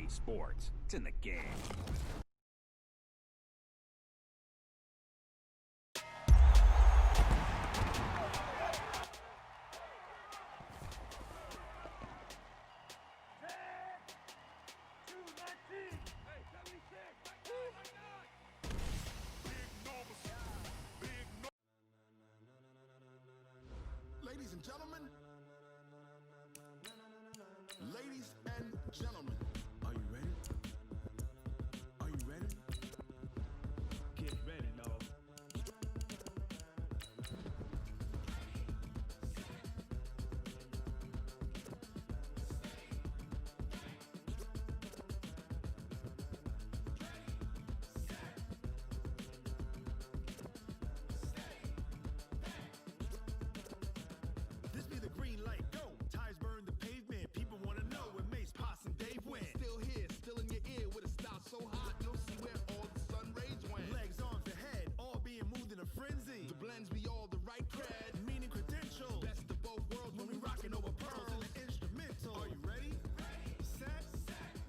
EA Sports. It's in the game. Ladies and gentlemen, ladies and gentlemen, are you ready? Are you ready? Get ready, dog. This be the green light, go. Tires burn the pavement. People want to know where Mace, Poss, and Dave went. Still here, still in your ear with a style so hot, you'll see where all the sun rays went. Legs, arms, and head, all being moved in a frenzy. The blends be all the right cred, meaning credentials. Best of both worlds when we rockin' over pearls in the instrumental. Are you ready? Set,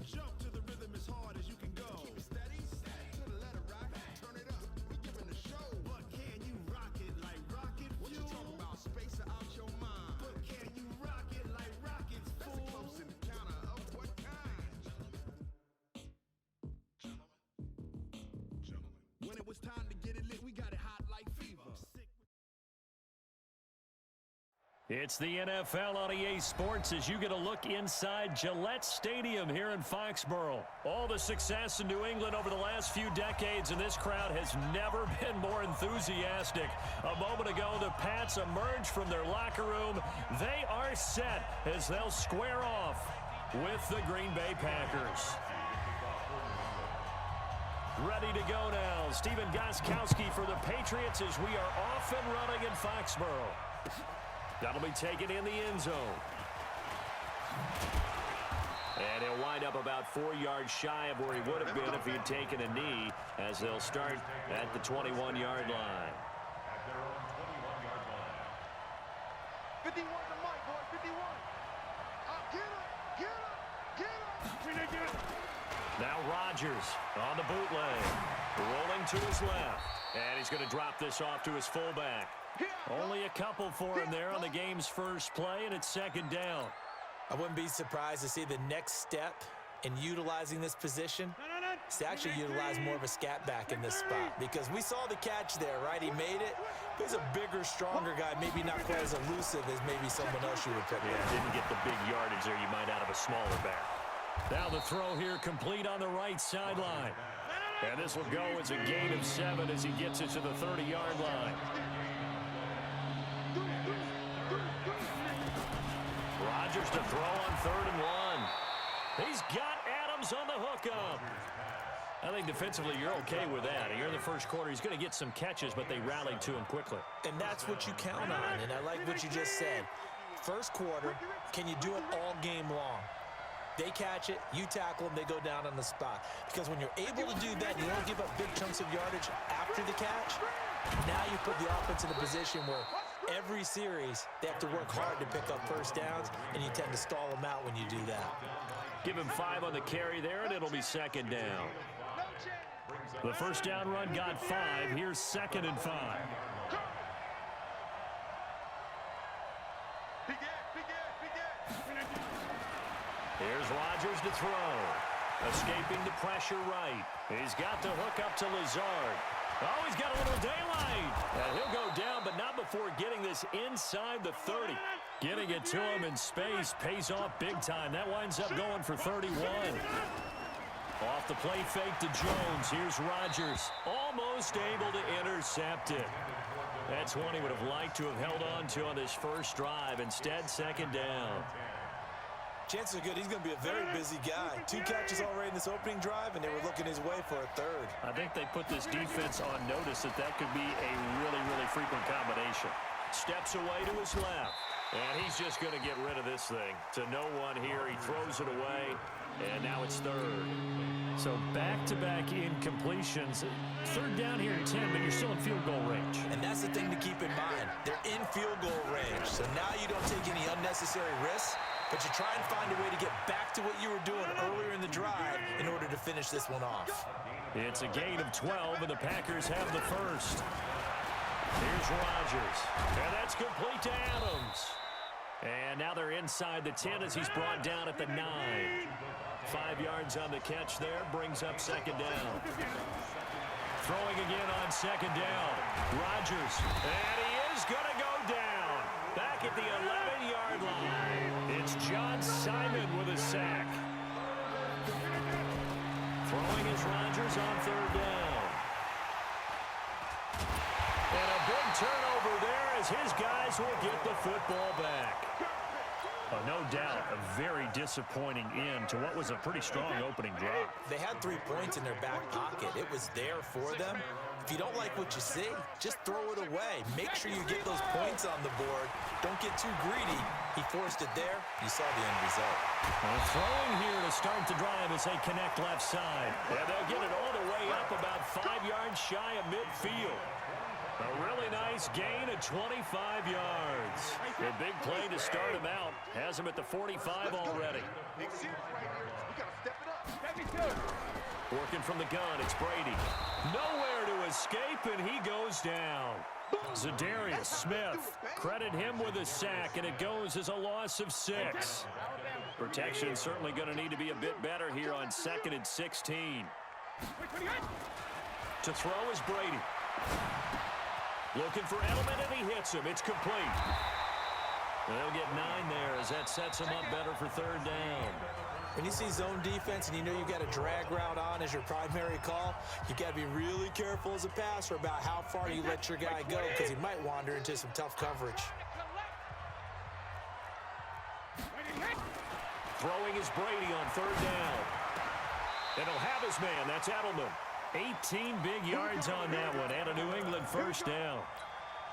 jump to the rhythm as hard as you can go. Keep it steady, to the letter rock, turn it up, we giving a show. But can you rock it like rocket fuel? What you talking about, space out your mind? But can you rock it like rockets, fool? That's a close encounter of what kind? Gentlemen. When it was time to get it lit, we got it hot like fever. It's the NFL on EA Sports as you get a look inside Gillette Stadium here in Foxborough. All the success in New England over the last few decades, and this crowd has never been more enthusiastic. A moment ago, the Pats emerged from their locker room. They are set as they'll square off with the Green Bay Packers. Ready to go now. Steven Gostkowski for the Patriots as we are off and running in Foxborough. That'll be taken in the end zone. And he'll wind up about 4 yards shy of where he would have been if he had taken a knee, as they'll start at the 21-yard line. 51 to Mike, boy, 51. Get up. Now Rodgers on the bootleg. Rolling to his left. And he's going to drop this off to his fullback. Only a couple for him there on the game's first play, and it's second down. I wouldn't be surprised to see the next step in utilizing this position is to actually utilize more of a scat back in this spot, because we saw the catch there, right? He made it. He's a bigger, stronger guy, maybe not quite as elusive as maybe someone else you would pick. Yeah, didn't get the big yardage there you might out of a smaller back. Now the throw here complete on the right sideline. And this will go as a gain of 7 as he gets it to the 30-yard line. Rodgers to throw on 3rd and 1. He's got Adams on the hookup. I think defensively you're okay with that. Here in the first quarter, he's going to get some catches, but they rallied to him quickly. And that's what you count on, and I like what you just said. First quarter, can you do it all game long? They catch it, you tackle them, they go down on the spot. Because when you're able to do that, you don't give up big chunks of yardage after the catch. Now you put the offense in a position where every series they have to work hard to pick up first downs, and you tend to stall them out when you do that. Give him 5 on the carry there, and it'll be second down. The first down run got 5. Here's 2nd and 5. Here's Rodgers to throw. Escaping the pressure right. He's got the hook up to Lazard. Oh, he's got a little daylight. And he'll go down, but not before getting this inside the 30. Getting it to him in space pays off big time. That winds up going for 31. Off the play fake to Jones. Here's Rodgers. Almost able to intercept it. That's one he would have liked to have held on to on this first drive. Instead, second down. Chances are good he's going to be a very busy guy. 2 catches already in this opening drive, and they were looking his way for a 3rd. I think they put this defense on notice that that could be a really, really frequent combination. Steps away to his left, and he's just going to get rid of this thing. To no one here, he throws it away, and now it's 3rd. So back-to-back incompletions. 3rd down here and 10, but you're still in field goal range. And that's the thing to keep in mind. They're in field goal range, so now you don't take any unnecessary risks. but you try and find a way to get back to what you were doing earlier in the drive in order to finish this one off. It's a gain of 12, and the Packers have the first. Here's Rodgers, and that's complete to Adams. And now they're inside the 10 as he's brought down at the 9. 5 yards on the catch there, brings up second down. Throwing again on second down. Rodgers, and he is going to go down. Back at the 11-yard line. It's John Simon with a sack. Throwing is Rodgers on third down. And a big turnover there as his guys will get the football back. No doubt, a very disappointing end to what was a pretty strong opening drive. They had 3 points in their back pocket. It was there for them. If you don't like what you see, just throw it away. Make sure you get those points on the board. Don't get too greedy. He forced it there. You saw the end result. Well, throwing here to start the drive as they connect left side. And they'll get it all the way up about 5 yards shy of midfield. A really nice gain of 25 yards. A big play to start him out. Has him at the 45 already. Working from the gun, it's Brady. Nowhere to escape, and he goes down. Zadarius Smith, credit him with a sack, and it goes as a loss of 6. Protection certainly going to need to be a bit better here on 2nd and 16. To throw is Brady. Looking for Edelman, and he hits him. It's complete. They'll get 9 there as that sets him up better for third down. When you see zone defense and you know you've got a drag route on as your primary call, you've got to be really careful as a passer about how far you let your guy go because he might wander into some tough coverage. Throwing is Brady on third down. And he'll have his man. That's Edelman. 18 big yards on that one, and a New England first down.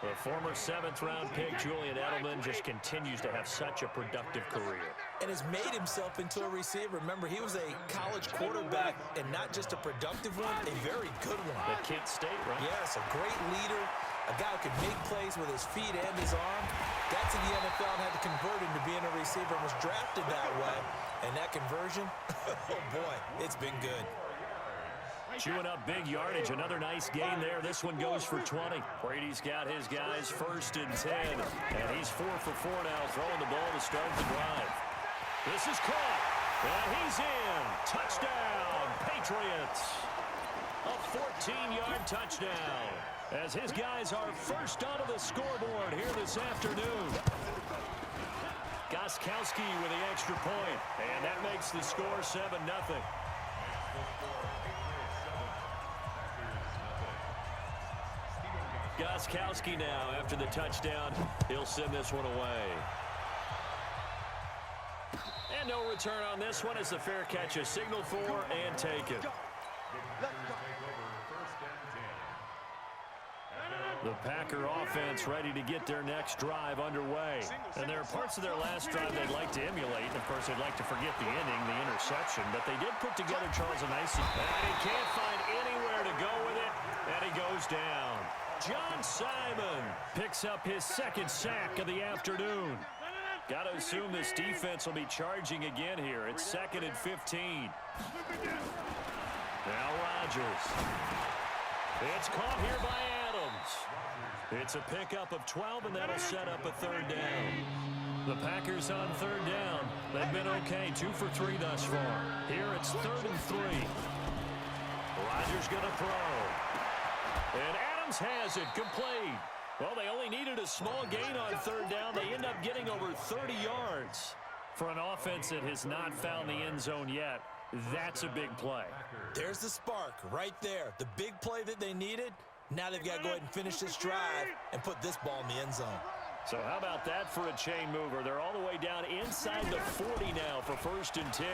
The former 7th-round pick, Julian Edelman, just continues to have such a productive career. And has made himself into a receiver. Remember, he was a college quarterback, and not just a productive one, a very good one. At Kent State, right? Yes, a great leader, a guy who could make plays with his feet and his arm. Got to the NFL and had to convert into being a receiver and was drafted that way. And that conversion, oh boy, it's been good. Chewing up big yardage. Another nice gain there. This one goes for 20. Brady's got his guys 1st and 10. And he's 4 for 4 now, throwing the ball to start the drive. This is caught. And he's in. Touchdown, Patriots. A 14-yard touchdown. As his guys are first onto the scoreboard here this afternoon. Gostkowski with the extra point. And that makes the score 7-0. Gostkowski now after the touchdown. He'll send this one away. And no return on this one as the fair catch is signaled for and taken. The Packer offense ready to get their next drive underway. And there are parts of their last drive they'd like to emulate. And of course, they'd like to forget the ending, the interception. But they did put together Charles a nice. And he can't find anywhere to go with it. And he goes down. John Simon picks up his 2nd sack of the afternoon. Got to assume this defense will be charging again here. It's 2nd and 15. Now Rodgers. It's caught here by Adams. It's a pickup of 12, and that'll set up a third down. The Packers on third down. They've been okay, 2 for 3 thus far. Here it's 3rd and 3. Rodgers going to throw. And Adams has it complete. Well, they only needed a small gain on third down. They end up getting over 30 yards. For an offense that has not found the end zone yet, that's a big play. There's the spark right there. The big play that they needed. Now they've got to go ahead and finish this drive and put this ball in the end zone. So how about that for a chain mover? They're all the way down inside the 40 now for 1st and 10.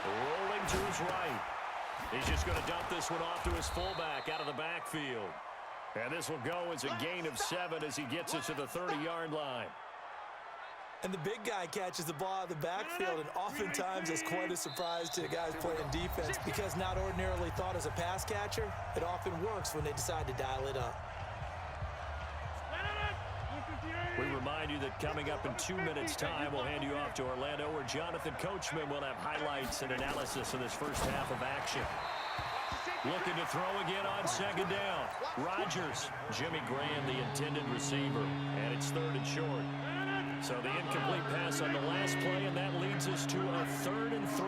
Rolling to his right. He's just going to dump this one off to his fullback out of the backfield. And this will go as a gain of 7 as he gets it to the 30-yard line. And the big guy catches the ball out of the backfield, and oftentimes it's quite a surprise to the guys playing defense because not ordinarily thought as a pass catcher, it often works when they decide to dial it up. We remind you that coming up in 2 minutes' time, we'll hand you off to Orlando, where Jonathan Coachman will have highlights and analysis of this first half of action. Looking to throw again on second down. Rodgers, Jimmy Graham, the intended receiver, and it's 3rd and short. So the incomplete pass on the last play, and that leads us to a 3rd and 3.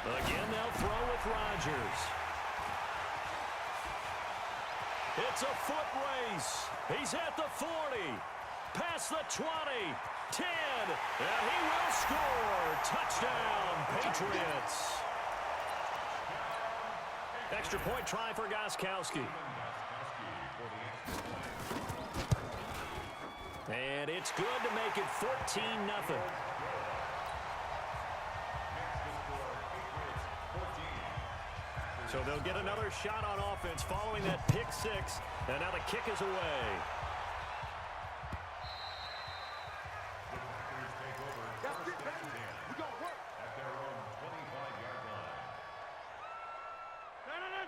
Again, they'll throw with Rodgers. It's a foot race. He's at the 40, past the 20, 10, and he will score. Touchdown, Patriots. Extra point try for Gostkowski. And it's good to make it 14-0. So they'll get another shot on offense following that pick six. And now the kick is away.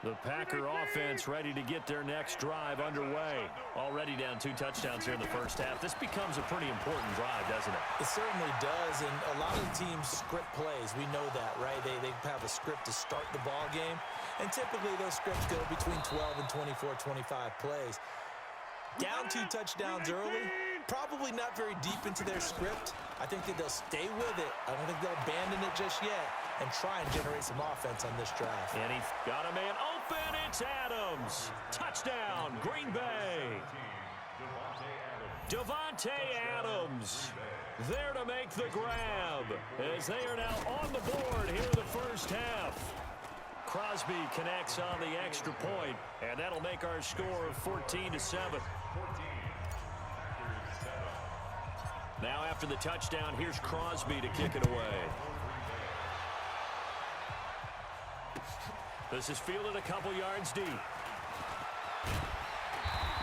The Packer offense ready to get their next drive underway. Already down 2 touchdowns here in the first half. This becomes a pretty important drive, doesn't it? It certainly does, and a lot of the teams script plays. We know that, right? They have a script to start the ball game, and typically those scripts go between 12 and 24, 25 plays. Down 2 touchdowns early, probably not very deep into their script. I think that they'll stay with it. I don't think they'll abandon it just yet and try and generate some offense on this drive. And he got a man open. It's Adams. Touchdown, Green Bay. Davante Adams there to make the grab as they are now on the board here in the first half. Crosby connects on the extra point, and that'll make our score 14-7. Now after the touchdown, here's Crosby to kick it away. This is fielded a couple yards deep.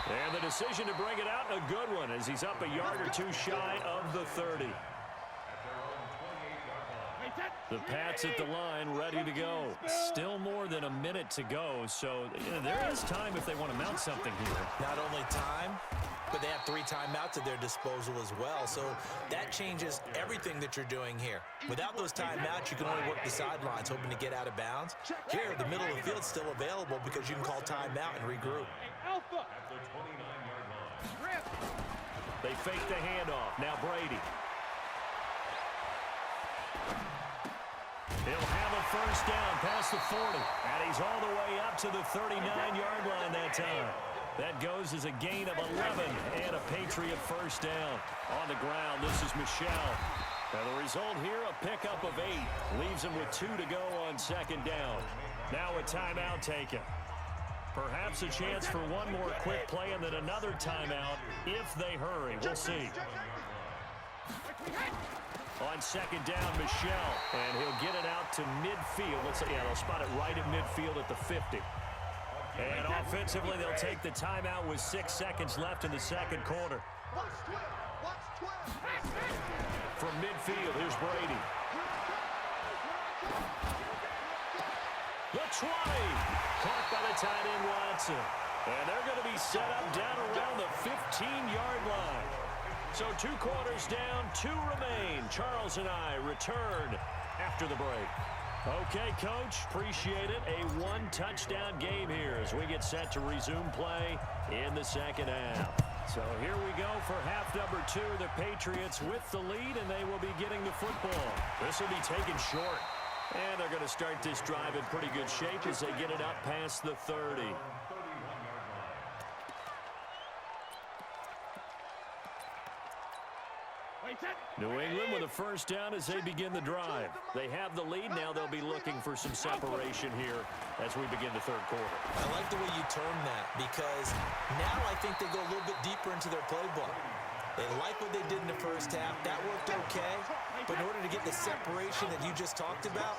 And the decision to bring it out, a good one, as he's up a yard or 2 shy of the 30. The Pats at the line, ready to go. Still more than a minute to go, so there is time if they want to mount something here. Not only time, but they have 3 timeouts at their disposal as well, so that changes everything that you're doing here. Without those timeouts, you can only work the sidelines, hoping to get out of bounds. Here, the middle of the field is still available because you can call timeout and regroup. They fake the handoff. Now Brady. He'll have a first down past the 40, and he's all the way up to the 39-yard line that time. That goes as a gain of 11 and a Patriot first down. On the ground, this is Michel. And the result here, a pickup of 8. Leaves him with 2 to go on second down. Now a timeout taken. Perhaps a chance for one more quick play and then another timeout if they hurry. We'll see. On second down, Michel, and he'll get it out to midfield. They'll spot it right at midfield at the 50. And offensively, they'll take the timeout with 6 seconds left in the second quarter. From midfield, here's Brady. The 20. Caught by the tight end, Watson. And they're going to be set up down around the 15-yard line. So 2 quarters down, 2 remain. Charles and I return after the break. Okay, Coach, appreciate it. A 1-touchdown game here as we get set to resume play in the second half. So here we go for half number 2. The Patriots with the lead, and they will be getting the football. This will be taken short. And they're going to start this drive in pretty good shape as they get it up past the 30. New England with a first down as they begin the drive. They have the lead. Now they'll be looking for some separation here as we begin the third quarter. I like the way you term that because now I think they go a little bit deeper into their playbook. They like what they did in the first half. That worked okay. But in order to get the separation that you just talked about,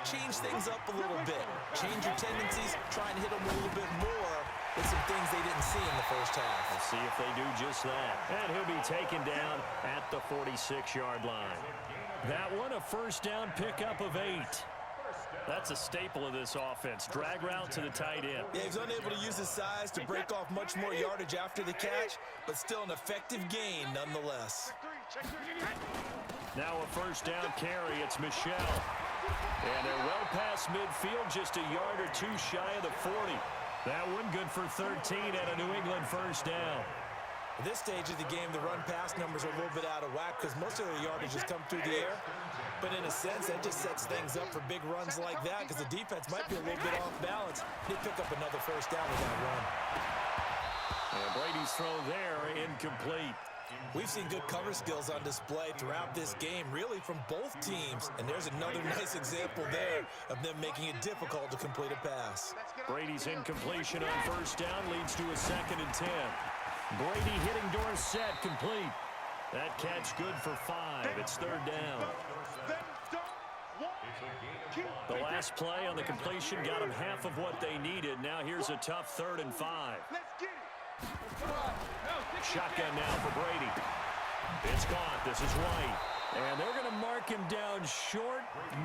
change things up a little bit. Change your tendencies. Try and hit them a little bit more with some things they didn't see in the first half. We'll see if they do just that. And he'll be taken down at the 46-yard line. That one, a first down pickup of 8. That's a staple of this offense. Drag route to the tight end. Yeah, he's unable to use his size to break off much more yardage after the catch, but still an effective gain nonetheless. Now a first down carry. It's Michelle. And they're well past midfield, just a yard or two shy of the 40. That one good for 13 and a New England first down. At this stage of the game, the run-pass numbers are a little bit out of whack because most of their yardage has come through the air. But in a sense, that just sets things up for big runs like that because the defense might be a little bit off balance. They pick up another first down with that run. And Brady's throw there, incomplete. We've seen good cover skills on display throughout this game, really from both teams. And there's another nice example there of them making it difficult to complete a pass. Brady's incompletion on first down leads to a 2nd and 10. Brady hitting Dorsett complete. That catch good for 5. It's 3rd down. The last play on the completion got them half of what they needed. Now here's a tough 3rd and 5. Shotgun now for Brady. It's caught. This is White. And they're going to mark him down short,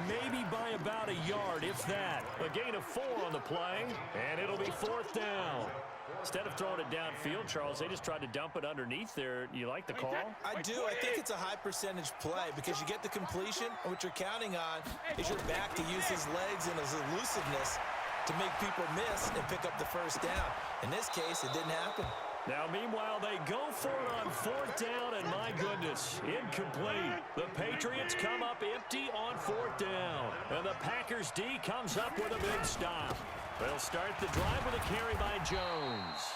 maybe by about a yard, if that. A gain of 4 on the play, and it'll be 4th down. Instead of throwing it downfield, Charles, they just tried to dump it underneath there. You like the call? I do. I think it's a high percentage play because you get the completion, and what you're counting on is your back to use his legs and his elusiveness to make people miss and pick up the first down. In this case, it didn't happen. Now, meanwhile, they go for it on 4th down, and my goodness, incomplete. The Patriots come up empty on 4th down, and the Packers D comes up with a big stop. They'll start the drive with a carry by Jones.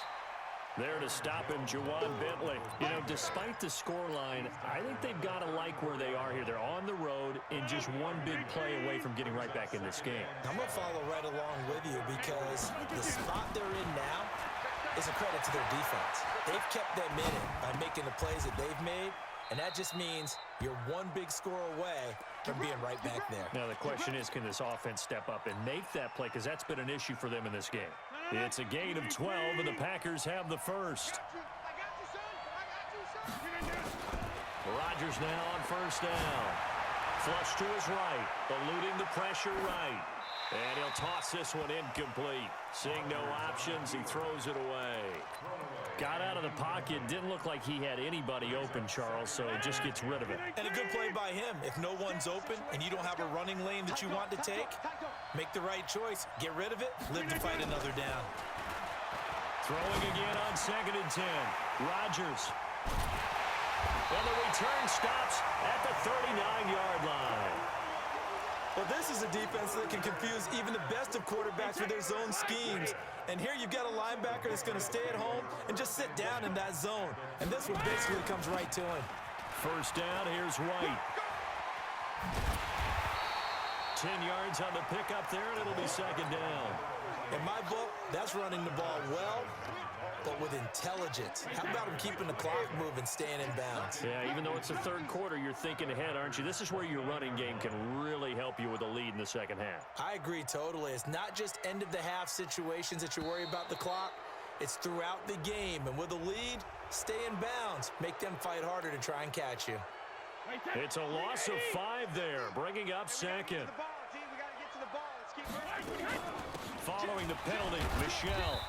There to stop him, Juwan Bentley. You know, despite the scoreline, I think they've got to like where they are here. They're on the road and just one big play away from getting right back in this game. I'm going to follow right along with you because the spot they're in now is a credit to their defense. They've kept them in it by making the plays that they've made, and that just means you're one big score away from being right back there. Now the question is, can this offense step up and make that play? Because that's been an issue for them in this game. It's a gain of 12, and the Packers have the first. Rodgers now on first down. Flush to his right, eluding the pressure right. And he'll toss this one incomplete. Seeing no options, he throws it away. Got out of the pocket. Didn't look like he had anybody open, Charles, so just gets rid of it. And a good play by him. If no one's open and you don't have a running lane that you want to take, make the right choice. Get rid of it. Live to fight another down. Throwing again on 2nd and 10. Rodgers. And the return stops at the 39-yard line. Well, this is a defense that can confuse even the best of quarterbacks with their zone schemes. And here you've got a linebacker that's going to stay at home and just sit down in that zone. And this one basically comes right to him. First down, here's White. 10 yards on the pickup there, and it'll be 2nd down. In my book, that's running the ball well, but with intelligence. How about him keeping the clock moving, staying in bounds? Yeah, even though it's the 3rd quarter, you're thinking ahead, aren't you? This is where your running game can really help you with a lead in the 2nd half. I agree totally. It's not just end-of-the-half situations that you worry about the clock. It's throughout the game. And with a lead, stay in bounds. Make them fight harder to try and catch you. It's a loss of 5 there, bringing up 2nd. Following the penalty, Michelle.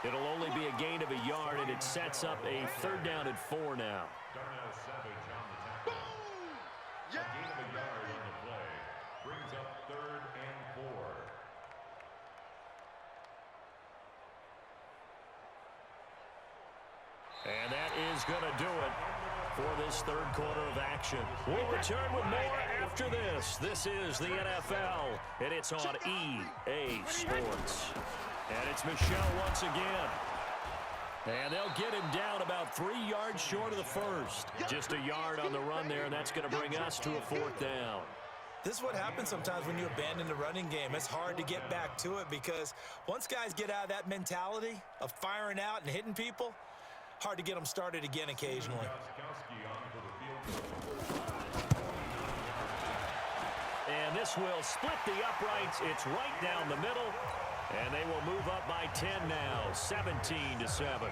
It'll only be a gain of a yard, and it sets up a 3rd down and 4 now. A gain of a yard on the play brings up 3rd and 4. And that is going to do it for this 3rd quarter of action. We'll return with more after this. This is the NFL, and it's on EA Sports. And it's Michelle once again. And they'll get him down about 3 yards short of the first. Just a yard on the run there, and that's going to bring us to a 4th down. This is what happens sometimes when you abandon the running game. It's hard to get back to it because once guys get out of that mentality of firing out and hitting people, hard to get them started again occasionally. And this will split the uprights. It's right down the middle. And they will move up by 10 now, 17-7.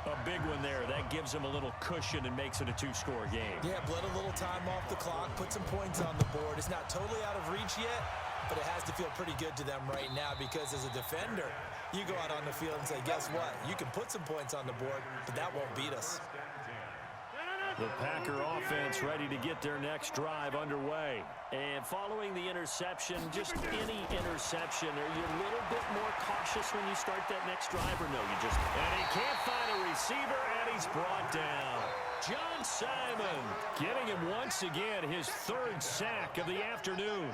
A big one there. That gives them a little cushion and makes it a 2-score game. Yeah, bled a little time off the clock, put some points on the board. It's not totally out of reach yet, but it has to feel pretty good to them right now because as a defender, you go out on the field and say, guess what? You can put some points on the board, but that won't beat us. The Packer offense ready to get their next drive underway. And following the interception, just any interception, are you a little bit more cautious when you start that next drive or no? You just... And he can't find a receiver, and he's brought down. John Simon getting him once again, his third sack of the afternoon.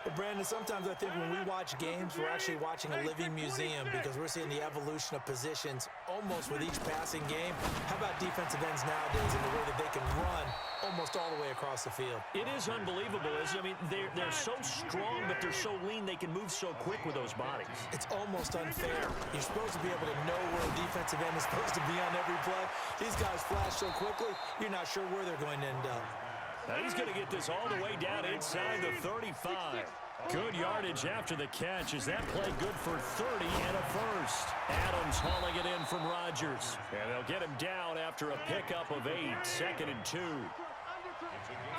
Well, Brandon, sometimes I think when we watch games, we're actually watching a living museum because we're seeing the evolution of positions almost with each passing game. How about defensive ends nowadays and the way that they can run almost all the way across the field? It is unbelievable, isn't it? I mean, they're so strong, but they're so lean, they can move so quick with those bodies. It's almost unfair. You're supposed to be able to know where a defensive end is supposed to be on every play. These guys flash so quickly, you're not sure where they're going to end up. Now he's going to get this all the way down inside the 35. Good yardage after the catch. Is that play good for 30 and a first? Adams hauling it in from Rodgers. And they'll get him down after a pickup of 8. 2nd and 2.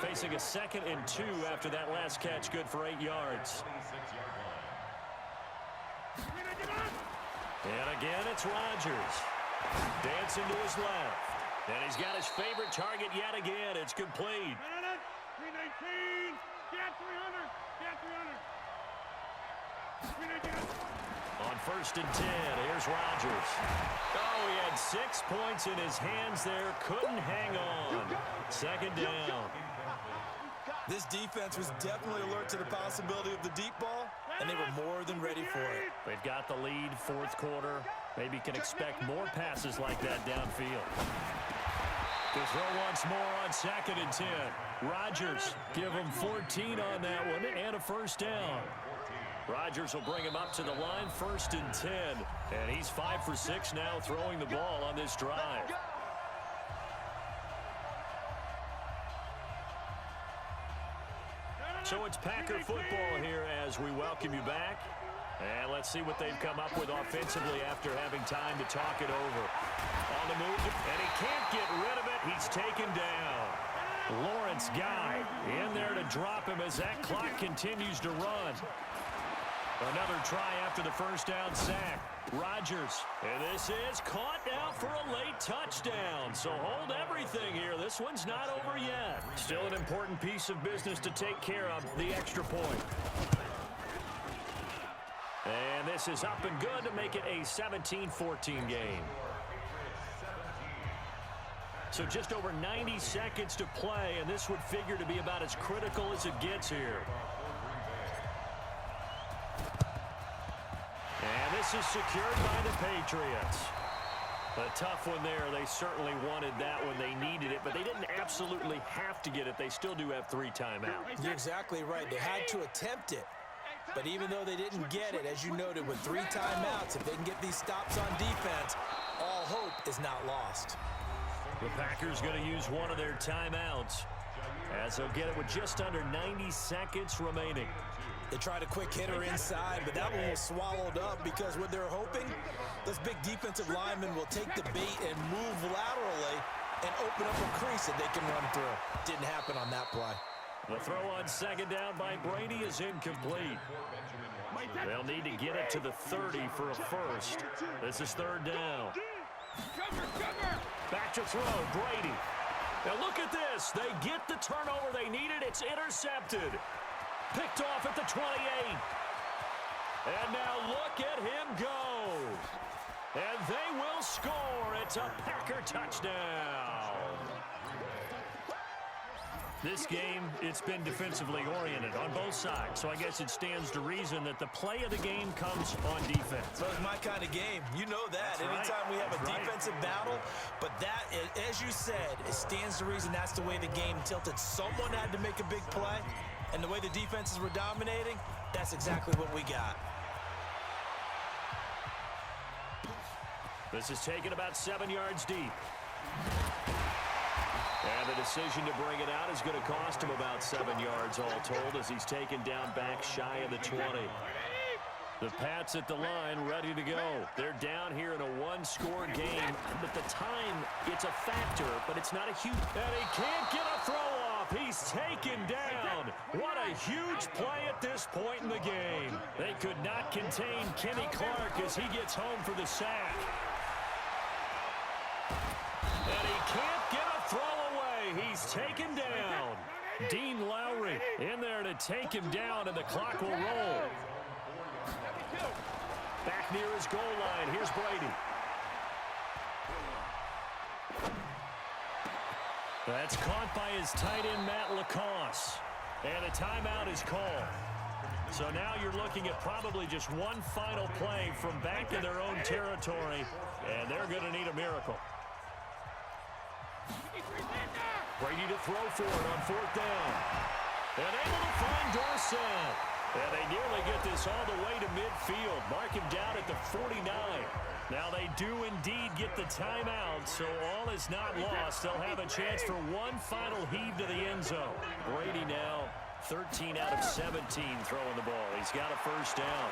Facing a 2nd and 2 after that last catch. Good for 8 yards. And again, it's Rodgers. Dancing to his left. And he's got his favorite target yet again. It's complete. 319. Get 300. Get 300. 319. On 1st and 10, here's Rodgers. Oh, he had 6 points in his hands there. Couldn't hang on. 2nd down. This defense was definitely alert to the possibility of the deep ball, and they were more than ready for it. They've got the lead, 4th quarter. Maybe can expect more passes like that downfield. To throw once more on 2nd and 10. Rodgers, give him 14 on that one and a first down. Rodgers will bring him up to the line, 1st and 10. And he's 5 for 6 now throwing the ball on this drive. So it's Packer football here as we welcome you back. And let's see what they've come up with offensively after having time to talk it over. On the move, and he can't get rid of it. He's taken down. Lawrence Guy in there to drop him as that clock continues to run. Another try after the first down sack. Rodgers, and this is caught now for a late touchdown. So hold everything here. This one's not over yet. Still an important piece of business to take care of, the extra point. And this is up and good to make it a 17-14 game. So just over 90 seconds to play, and this would figure to be about as critical as it gets here. And this is secured by the Patriots. A tough one there. They certainly wanted that when they needed it, but they didn't absolutely have to get it. They still do have 3 timeouts. You're exactly right. They had to attempt it. But even though they didn't get it, as you noted, with 3 timeouts, if they can get these stops on defense, all hope is not lost. The Packers going to use one of their timeouts as they'll get it with just under 90 seconds remaining. They tried a quick hitter inside, but that one was swallowed up because what they're hoping, those big defensive linemen will take the bait and move laterally and open up a crease that they can run through. Didn't happen on that play. The throw on 2nd down by Brady is incomplete. They'll need to get it to the 30 for a first. This is 3rd down. Back to throw, Brady. Now look at this. They get the turnover they needed. It's intercepted. Picked off at the 28. And now look at him go. And they will score. It's a Packer touchdown. This game, it's been defensively oriented on both sides, so I guess it stands to reason that the play of the game comes on defense. So it's my kind of game. You know that. That's Anytime right. we have a That's defensive battle, but that, as you said, it stands to reason that's the way the game tilted. Someone had to make a big play, and the way the defenses were dominating, that's exactly what we got. This is taken about 7 yards deep. And the decision to bring it out is going to cost him about 7 yards all told as he's taken down back shy of the 20. The Pats at the line ready to go. They're down here in a 1-score game, but the time, it's a factor, but it's not a huge... And he can't get a throw off. He's taken down. What a huge play at this point in the game. They could not contain Kenny Clark as he gets home for the sack. And he can't get a throw away. He's taken down. Dean Lowry in there to take him down, and the clock will roll. Back near his goal line. Here's Brady. That's caught by his tight end, Matt Lacoste. And a timeout is called. So now you're looking at probably just one final play from back in their own territory, and they're going to need a miracle. Brady to throw for it on 4th down. And able to find Dorsett. And they nearly get this all the way to midfield. Mark him down at the 49. Now they do indeed get the timeout, so all is not lost. They'll have a chance for one final heave to the end zone. Brady now 13 out of 17 throwing the ball. He's got a first down.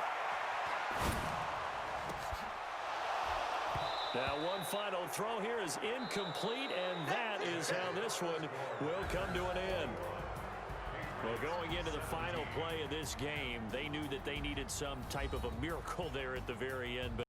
Now one final throw here is incomplete, and that is how this one will come to an end. Well, going into the final play of this game, they knew that they needed some type of a miracle there at the very end.